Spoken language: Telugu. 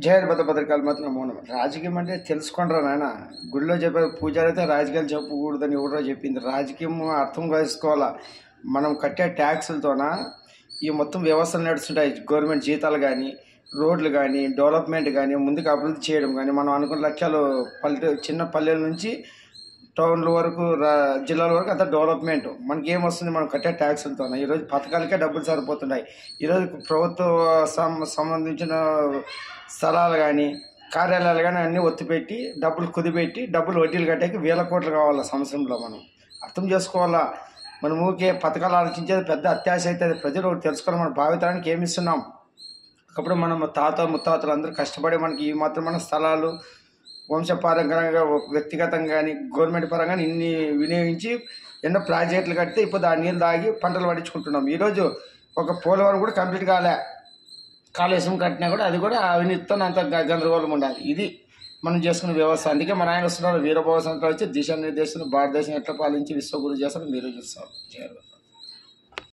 జయబద్ద పథకాలు మాత్రం మౌనం. రాజకీయం అంటే తెలుసుకుంటారా నాయన. గుడిలో చెప్పారు పూజారి అయితే రాజకీయాలు చెప్పకూడదని ఎవరో చెప్పింది. రాజకీయం అర్థం చేసుకోవాలా. మనం కట్టే ట్యాక్సులతోన ఈ మొత్తం వ్యవస్థలు నడుస్తుంటాయి. గవర్నమెంట్ జీతాలు కానీ, రోడ్లు కానీ, డెవలప్మెంట్ కానీ, ముందుకు అభివృద్ధి చేయడం కానీ, మనం అనుకున్న లక్ష్యాలు చిన్న పల్లెల నుంచి టౌన్ల వరకు జిల్లాల వరకు అంత డెవలప్మెంట్ మనకి ఏమొస్తుంది మనం కట్టే ట్యాక్సులతో. ఈరోజు పథకాలకే డబ్బులు సరిపోతున్నాయి. ఈరోజు ప్రభుత్వ సంబంధించిన స్థలాలు కానీ, కార్యాలయాలు కానీ అన్నీ ఒత్తిపెట్టి డబ్బులు కుదిపెట్టి డబ్బులు వడ్డీలు కట్టేకి వేల కోట్లు కావాలా సంవత్సరంలో. మనం అర్థం చేసుకోవాలా. మనం ఊరికే పథకాలు ఆలోచించేది పెద్ద అత్యాశ అయితే ప్రజలు తెలుసుకోవాలి. మన భావితరానికి ఏమి ఇస్తున్నాం. అప్పుడు మనం ముత్తాతలు అందరూ కష్టపడి మనకి ఈ మాత్రం మన స్థలాలు వంశపారంగా వ్యక్తిగతంగా కానీ గవర్నమెంట్ పరంగా ఇన్ని వినియోగించి ఎన్నో ప్రాజెక్టులు కడితే ఇప్పుడు ఆ నీళ్ళు తాగి పంటలు పండించుకుంటున్నాం. ఈరోజు ఒక పోలవరం కూడా కంప్లీట్ కాళేశ్వరం కట్టినా కూడా అది కూడా అవినీతితో అంత గందరగోళం ఉండాలి. ఇది మనం చేసుకునే వ్యవస్థ. అందుకే మన ఆయన వస్తున్నారు వీరభవ సంక్రాంతి వచ్చి దిశానిర్దేశం భారతదేశం ఎట్లా పాలించి విశ్వగురు చేస్తారో మీరు చూస్తారు.